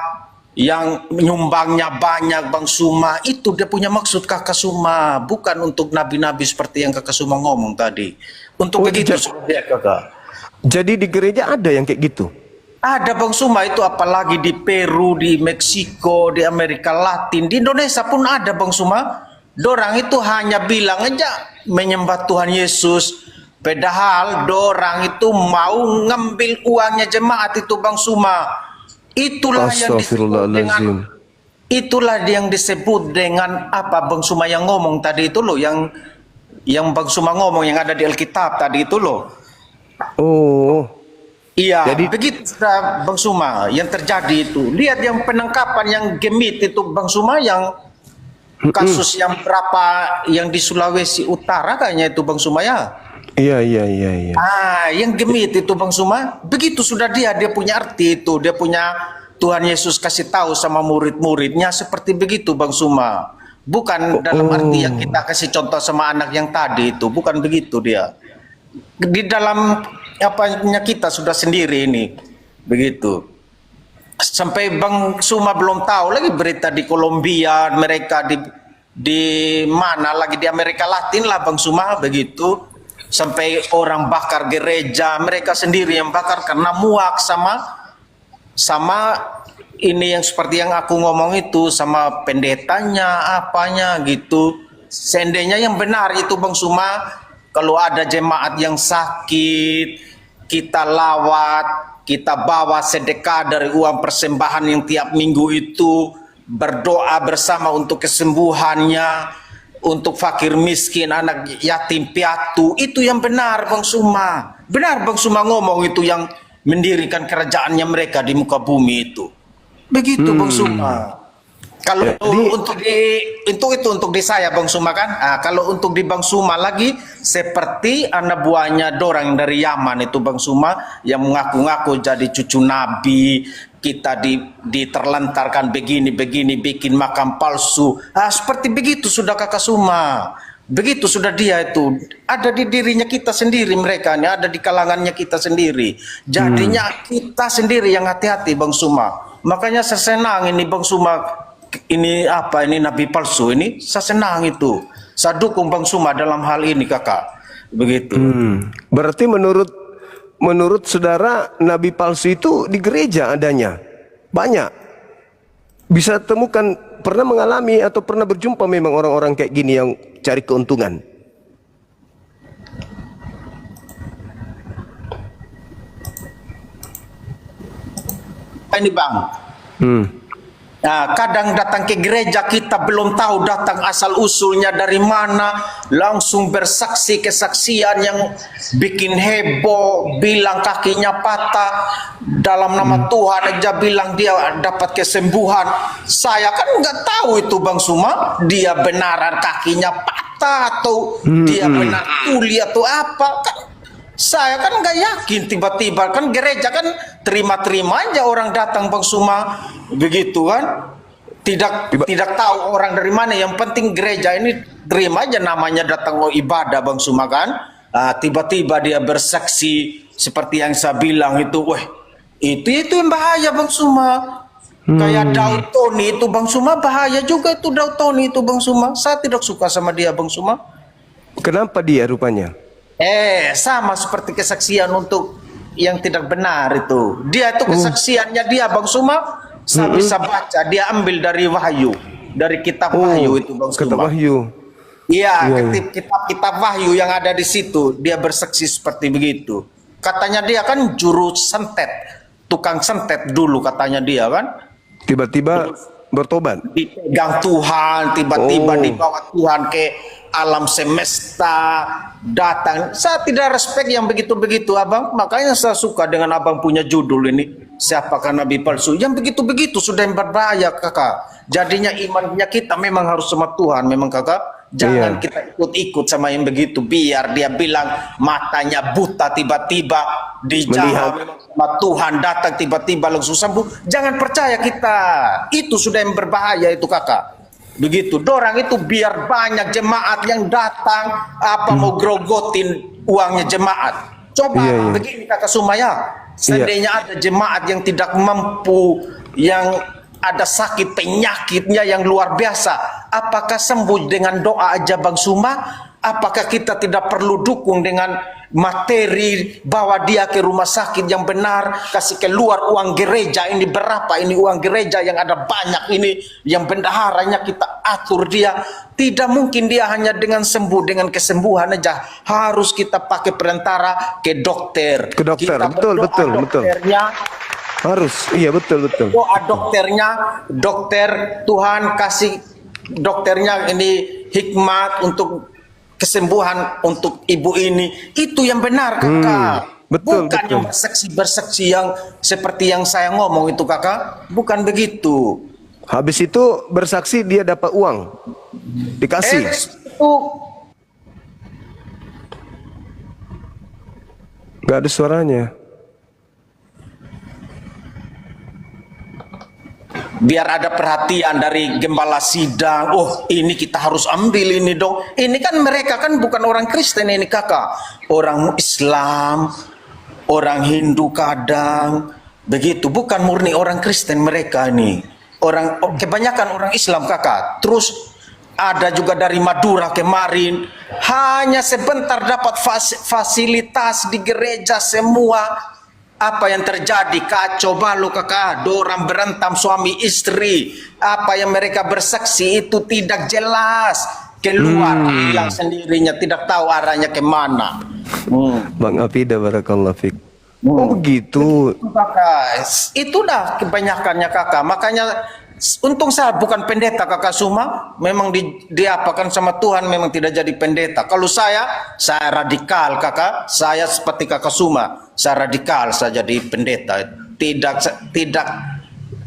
yang nyumbangnya banyak Bang Suma. Itu dia punya maksud Kakak Suma, bukan untuk nabi-nabi seperti yang Kakak Suma ngomong tadi. Untuk begitu dia Kakak. Jadi di gereja ada yang kayak gitu? Ada Bang Suma itu, apalagi di Peru, di Meksiko, di Amerika Latin, di Indonesia pun ada Bang Suma. Dorang itu hanya bilang aja menyembah Tuhan Yesus, padahal dorang itu mau ngambil uangnya jemaat itu Bang Suma. Itulah yang disebut dengan Bang Suma yang ngomong tadi itu loh, yang Bang Suma ngomong yang ada di Alkitab tadi itu loh. Oh. Iya, Jadi begitu sudah Bang Suma yang terjadi itu. Lihat yang penangkapan yang gemit itu Bang Suma, yang kasus yang berapa yang di Sulawesi Utara kayaknya itu Bang Suma ya. Iya. Yang gemit itu Bang Suma, begitu sudah dia punya arti itu, dia punya Tuhan Yesus kasih tahu sama murid-muridnya seperti begitu Bang Suma. Bukan dalam arti yang kita kasih contoh sama anak yang tadi itu, bukan begitu dia. Di dalam apanya kita sudah sendiri ini, begitu. Sampai Bang Suma belum tahu lagi berita di Kolombia, mereka di mana lagi di Amerika Latin lah Bang Suma, begitu. Sampai orang bakar gereja, mereka sendiri yang bakar karena muak sama ini yang seperti yang aku ngomong itu, sama pendetanya apanya gitu. Seandainya yang benar itu Bang Suma, kalau ada jemaat yang sakit, kita lawat, kita bawa sedekah dari uang persembahan yang tiap minggu itu, berdoa bersama untuk kesembuhannya, untuk fakir miskin, anak yatim piatu. Itu yang benar Bang Suma. Benar Bang Suma ngomong itu, yang mendirikan kerajaannya mereka di muka bumi itu. Begitu Bang Suma. Kalau untuk di saya Bang Suma kan, kalau untuk di Bang Suma lagi seperti anak buahnya dorang dari Yaman itu Bang Suma, yang mengaku-ngaku jadi cucu Nabi, kita diterlantarkan begini bikin makam palsu. Seperti begitu sudah Kakak Suma. Begitu sudah dia itu ada di dirinya kita sendiri, mereka ini ada di kalangannya kita sendiri. Jadinya kita sendiri yang hati-hati Bang Suma. Makanya saya senang ini Bang Suma. Ini nabi palsu ini, saya senang itu. Saya dukung Bang Suma dalam hal ini Kakak. Begitu. Berarti menurut saudara nabi palsu itu di gereja adanya banyak. Bisa temukan, pernah mengalami atau pernah berjumpa memang orang-orang kayak gini yang cari keuntungan? Ini Bang. Kadang datang ke gereja kita belum tahu datang asal usulnya dari mana, langsung bersaksi kesaksian yang bikin heboh, bilang kakinya patah, dalam nama Tuhan aja bilang dia dapat kesembuhan. Saya kan nggak tahu itu Bang Suma, dia benaran kakinya patah atau dia benar tuli atau apa kan. Saya kan nggak yakin, tiba-tiba kan gereja kan terima-terima aja orang datang Bang Suma, begitu kan, tidak tahu orang dari mana, yang penting gereja ini terima aja namanya datang mau ibadah Bang Suma kan. Tiba-tiba dia bersaksi seperti yang saya bilang itu, Itu yang bahaya Bang Suma. Kayak Daud Tony itu Bang Suma, bahaya juga itu Daud Tony itu Bang Suma. Saya tidak suka sama dia Bang Suma. Kenapa dia rupanya? Sama seperti kesaksian untuk yang tidak benar itu. Dia itu kesaksiannya dia Bang Suma, saya bisa baca, dia ambil dari Wahyu, dari kitab Wahyu itu Bang Suma. Kitab Wahyu. Iya, kitab Wahyu yang ada di situ, dia bersaksi seperti begitu. Katanya dia kan juru santet, tukang santet dulu katanya dia kan. Tiba-tiba bertobat. Dipegang Tuhan, tiba-tiba dibawa Tuhan ke alam semesta, datang. Saya tidak respect yang begitu-begitu Abang. Makanya saya suka dengan Abang punya judul ini, siapakah Nabi palsu. Yang begitu-begitu sudah yang berbahaya Kakak. Jadinya imannya kita memang harus sama Tuhan, memang Kakak. Jangan kita ikut-ikut sama yang begitu. Biar dia bilang matanya buta, tiba-tiba dijawab sama Tuhan, datang tiba-tiba langsung sembuh. Jangan percaya kita. Itu sudah yang berbahaya itu Kakak. Begitu. Dorang itu biar banyak jemaat yang datang, mau grogotin uangnya jemaat. Coba begini Kakak Sumaya. Seandainya ada jemaat yang tidak mampu, yang ada sakit penyakitnya yang luar biasa, apakah sembuh dengan doa aja Bang Suma? Apakah kita tidak perlu dukung dengan materi, bawa dia ke rumah sakit yang benar, kasih keluar uang gereja ini berapa, ini uang gereja yang ada banyak ini, yang bendaharanya kita atur dia. Tidak mungkin dia hanya dengan sembuh, dengan kesembuhan aja, harus kita pakai perantara ke dokter. Ke dokter, kita betul. Harus, iya betul. Doa dokternya, dokter Tuhan kasih dokternya ini hikmat untuk kesembuhan untuk ibu ini. Itu yang benar Kakak. Betul. Yang bersaksi yang seperti yang saya ngomong itu Kakak. Bukan begitu. Habis itu bersaksi dia dapat uang. Dikasih. Gak ada suaranya. Biar ada perhatian dari gembala sidang. Oh, ini kita harus ambil ini dong. Ini kan mereka kan bukan orang Kristen ini Kakak. Orang Islam, orang Hindu kadang. Begitu, bukan murni orang Kristen mereka ini. Kebanyakan orang Islam Kakak. Terus ada juga dari Madura kemarin. Hanya sebentar dapat fasilitas di gereja semua. Apa yang terjadi? Kacau balau Kakak. Dorang berantem suami istri. Apa yang mereka bersaksi itu tidak jelas. Keluar hilang sendirinya, tidak tahu arahnya kemana. Bang Afida barakallahu fik. Oh begitu. Kakak, itu dah kebanyakannya Kakak. Makanya untung saya bukan pendeta Kakak Suma. Memang diapakan sama Tuhan, memang tidak jadi pendeta. Kalau saya radikal Kakak. Saya seperti Kakak Suma. Saya radikal, saya jadi pendeta.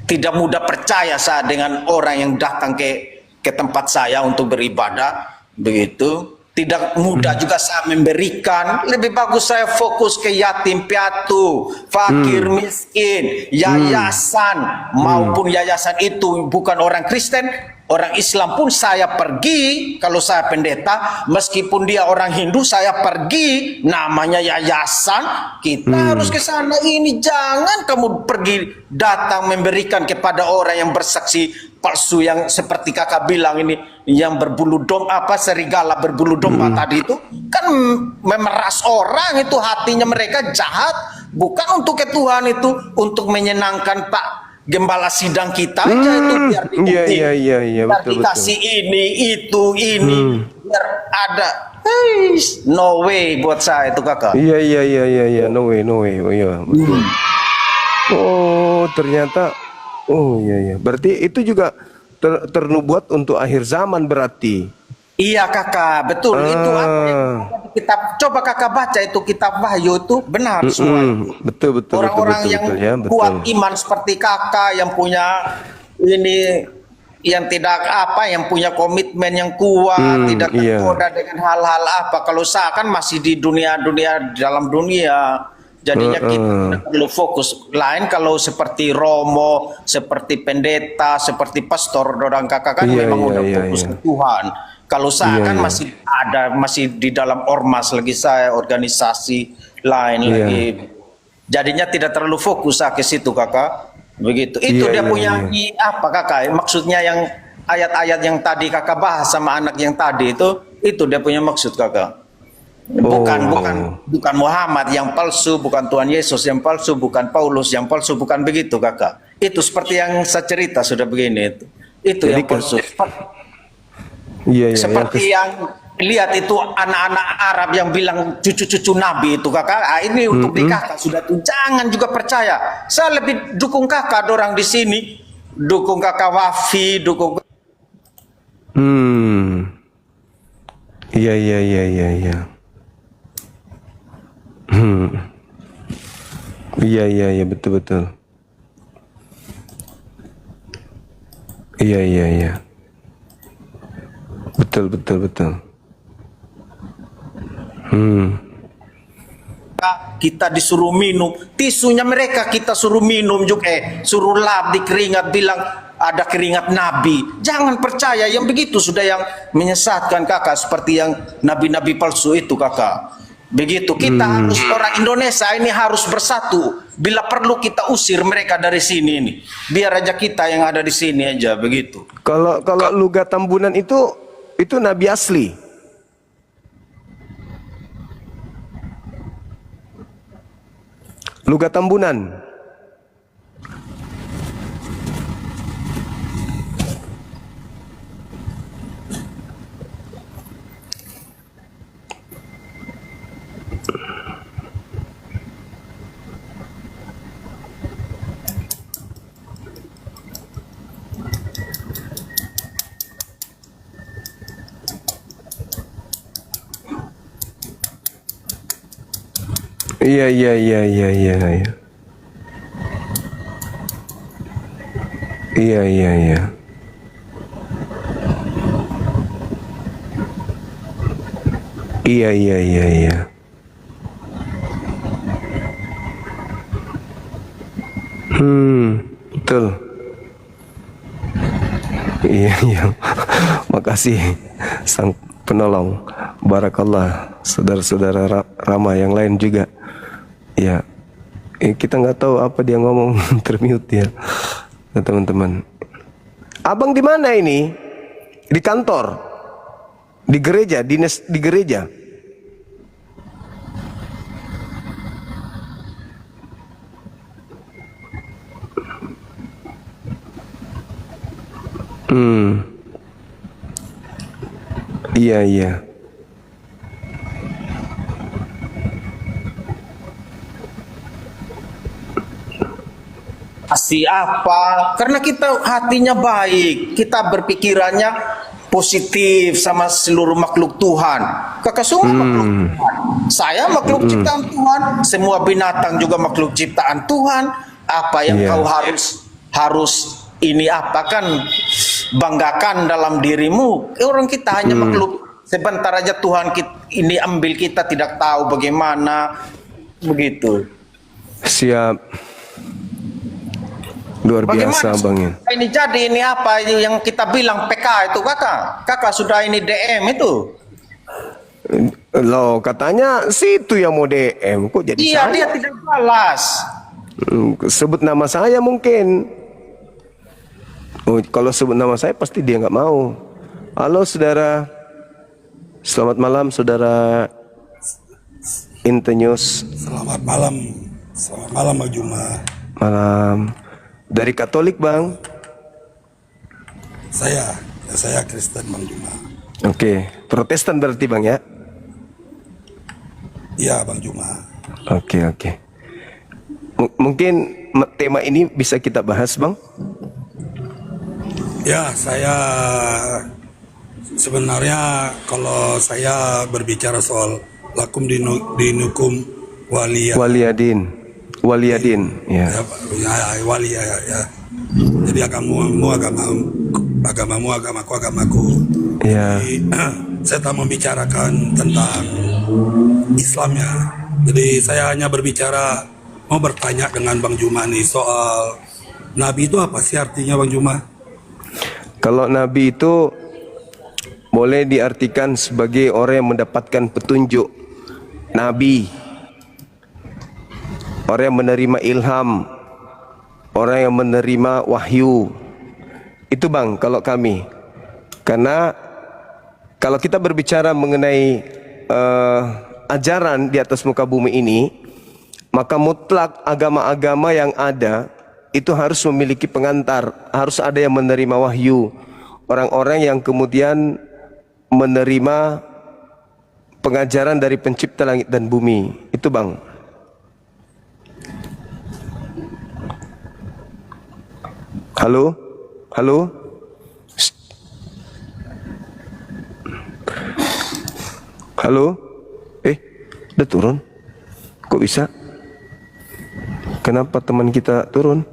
Tidak mudah percaya saya dengan orang yang datang ke tempat saya untuk beribadah. Begitu. Tidak mudah juga saya memberikan. Lebih bagus saya fokus ke yatim piatu, fakir miskin, yayasan, maupun yayasan itu bukan orang Kristen, orang Islam pun saya pergi. Kalau saya pendeta, meskipun dia orang Hindu, saya pergi. Namanya yayasan, kita harus ke sana ini. Jangan kamu pergi datang memberikan kepada orang yang bersaksi palsu, yang seperti Kakak bilang ini, yang berbulu domba, serigala berbulu domba tadi itu kan memeras orang. Itu hatinya mereka jahat, bukan untuk ke Tuhan, itu untuk menyenangkan Pak gembala sidang kita aja itu, biar dikasih betul. ini itu biar ada. No way buat saya itu Kakak. Iya, no way. Oh iya, betul. Oh ternyata. Oh iya. Berarti itu juga ternubuat untuk akhir zaman berarti. Iya Kakak, betul. Itu kitab, coba Kakak baca itu kitab Wahyu itu benar semua. Betul. Orang-orang yang kuat iman seperti Kakak, yang punya ini, yang tidak yang punya komitmen yang kuat, tidak tergoda dengan hal-hal apa. Kalau saya kan masih di dalam dunia. Jadinya kita perlu fokus. Lain kalau seperti Romo, seperti pendeta, seperti pastor, orang Kakak kan memang udah fokus ke Tuhan. Kalau saya kan masih di dalam ormas lagi, saya organisasi lain lagi. Jadinya tidak terlalu fokus ke situ kakak. Begitu. Itu dia punya apa kakak? Maksudnya yang ayat-ayat yang tadi kakak bahas sama anak yang tadi itu dia punya maksud kakak. Bukan Muhammad yang palsu, bukan Tuhan Yesus yang palsu, bukan Paulus yang palsu, bukan begitu kakak. Itu seperti yang saya cerita sudah begini itu yang palsu. Seperti yang lihat itu anak-anak Arab yang bilang cucu-cucu Nabi itu kakak. Ini untuk di kakak sudah tuh, jangan juga percaya. Saya lebih dukung kakak orang di sini, dukung kakak Wafi, dukung. Iya. Iya, betul. Iya. Betul. Kita disuruh minum tisunya mereka, kita suruh minum juga suruh lap di keringat, bilang ada keringat Nabi. Jangan percaya yang begitu, sudah yang menyesatkan kakak, seperti yang nabi-nabi palsu itu kakak. Begitu kita harus, orang Indonesia ini harus bersatu. Bila perlu kita usir mereka dari sini ini, biar aja kita yang ada di sini aja begitu. Kalau Luga Tambunan itu nabi asli. Luga Tambunan. Iya. Iya. Betul. Iya. Makasih sang penolong. Barakallah, saudara-saudara Rama yang lain juga. Ya, kita nggak tahu apa dia ngomong termute ya, teman-teman. Abang di mana ini? Di kantor, di gereja, di gereja. Iya. Kasih apa? Karena kita hatinya baik, kita berpikirannya positif sama seluruh makhluk Tuhan. Kakak semua makhluk Tuhan. Saya makhluk ciptaan Tuhan, semua binatang juga makhluk ciptaan Tuhan. Apa yang kau harus ini apa kan banggakan dalam dirimu? Orang kita hanya makhluk. Sebentar aja Tuhan ini ambil, kita tidak tahu bagaimana begitu. Siap. Luar biasa Bang ya. Ini jadi ini apa yang kita bilang PK itu kakak sudah ini DM itu. Loh katanya situ yang mau DM, kok jadi saya? Dia tidak balas. Sebut nama saya mungkin. Oh, kalau sebut nama saya pasti dia nggak mau. Halo saudara, selamat malam saudara Intenews. Selamat malam Bang Juma. Malam. Dari Katolik Bang? Saya Kristen Bang Juma. Oke, Protestan berarti Bang ya? Iya Bang Juma. Oke. Mungkin tema ini bisa kita bahas Bang? Ya, saya sebenarnya kalau saya berbicara soal lakum dinukum waliyadin. Ya. Wali ya. Jadi agamamu agamaku. Ya. Jadi, saya tak membicarakan tentang Islamnya. Jadi saya hanya mau bertanya dengan Bang Juma nih soal Nabi itu apa sih artinya Bang Juma? Kalau Nabi itu boleh diartikan sebagai orang yang mendapatkan petunjuk. Nabi orang yang menerima ilham, orang yang menerima wahyu. Itu bang kalau kami. Karena kalau kita berbicara mengenai ajaran di atas muka bumi ini, maka mutlak agama-agama yang ada itu harus memiliki pengantar, harus ada yang menerima wahyu. Orang-orang yang kemudian menerima pengajaran dari pencipta langit dan bumi. Itu bang. Halo? Halo? Shh. Halo? Udah turun? Kok bisa? Kenapa teman kita turun?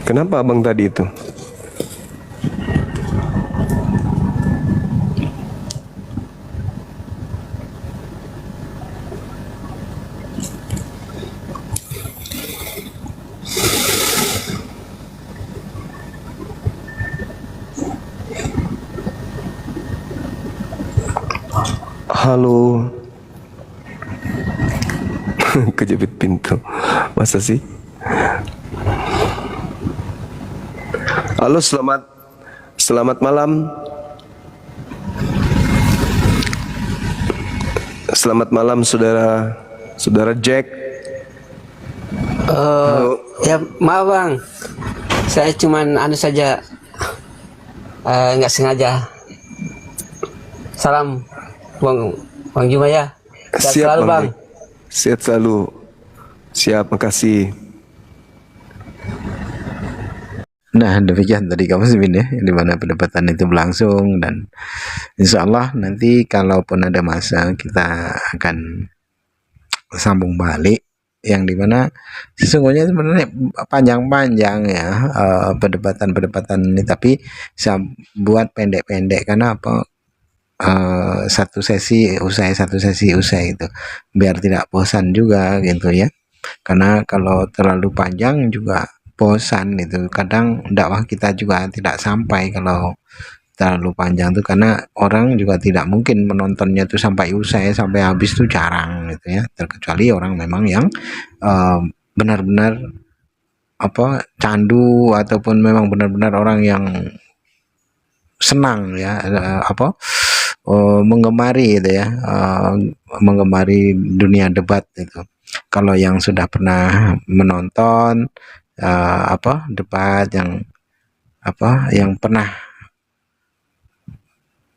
Kenapa abang tadi itu? Halo. Kejepit pintu. Masa sih? Halo, selamat malam. Selamat malam saudara Jack. Ya maaf bang, saya cuman saja nggak sengaja. Salam Bang Juma ya. Siap selalu bang. Sehat selalu. Siap, makasih. Nah, demikian tadi kamu Muslimin ya, di mana perdebatan itu berlangsung, dan insya Allah nanti kalaupun ada masa kita akan sambung balik, yang dimana sesungguhnya sebenarnya panjang-panjang ya perdebatan ini, tapi saya buat pendek-pendek karena apa, satu sesi usai itu biar tidak bosan juga gitu ya, karena kalau terlalu panjang juga bosan itu, kadang dakwah kita juga tidak sampai kalau terlalu panjang tuh, karena orang juga tidak mungkin menontonnya tuh sampai usai sampai habis tuh jarang gitu ya, terkecuali orang memang yang benar-benar apa candu ataupun memang benar-benar orang yang senang ya menggemari gitu ya, menggemari dunia debat itu. Kalau yang sudah pernah menonton debat yang pernah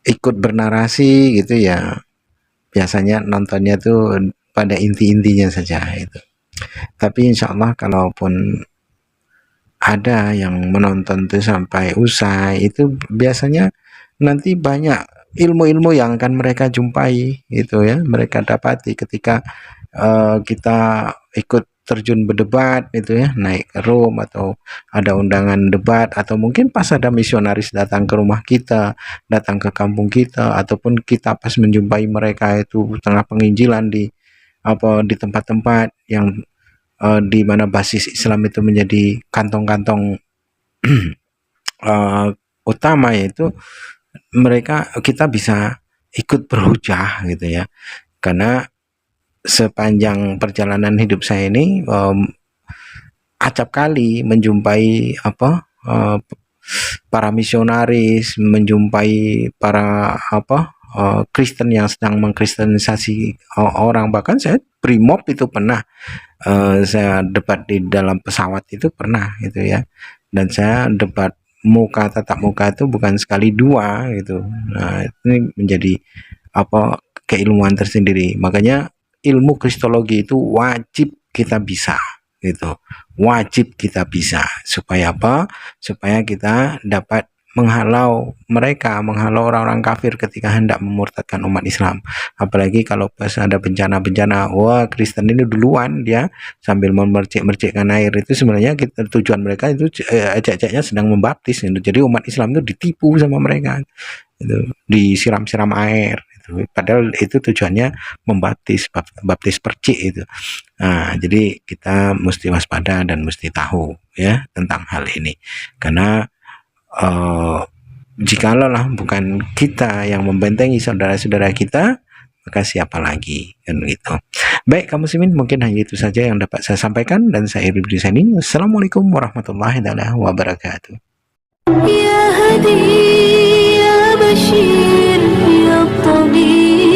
ikut bernarasi gitu ya, biasanya nontonnya tuh pada inti-intinya saja itu. Tapi insya Allah kalaupun ada yang menonton tuh sampai usai, itu biasanya nanti banyak ilmu-ilmu yang akan mereka jumpai itu ya, mereka dapati ketika kita ikut terjun berdebat itu ya, naik ke room atau ada undangan debat, atau mungkin pas ada misionaris datang ke rumah kita, datang ke kampung kita, ataupun kita pas menjumpai mereka itu tengah penginjilan di tempat-tempat yang di mana basis Islam itu menjadi kantong-kantong utama, yaitu kita bisa ikut berhujah gitu ya. Karena sepanjang perjalanan hidup saya ini acap kali menjumpai para misionaris, menjumpai para Kristen yang sedang mengkristenisasi orang. Bahkan saya brimob itu pernah, saya debat di dalam pesawat itu pernah gitu ya, dan saya debat tatap muka itu bukan sekali dua gitu. Nah, ini menjadi keilmuan tersendiri. Makanya ilmu kristologi itu wajib kita bisa gitu, wajib kita bisa, supaya apa? Supaya kita dapat menghalau orang-orang kafir ketika hendak memurtadkan umat Islam. Apalagi kalau pas ada bencana-bencana, wah Kristen ini duluan dia sambil memercik-mercikkan air, itu sebenarnya tujuan mereka itu ejek-ejeknya sedang membaptis gitu. Jadi umat Islam itu ditipu sama mereka itu, disiram-siram air gitu. gitu. Padahal itu tujuannya membaptis, baptis percik itu. Nah, jadi kita mesti waspada dan mesti tahu ya tentang hal ini. Karena jikalau lah bukan kita yang membentengi saudara-saudara kita, maka siapa lagi, kan gitu. Baik kaum muslimin, mungkin hanya itu saja yang dapat saya sampaikan dan saya akhiri di sini. Wassalamualaikum warahmatullahi wabarakatuh. يا هدي يا بشير يا طبيب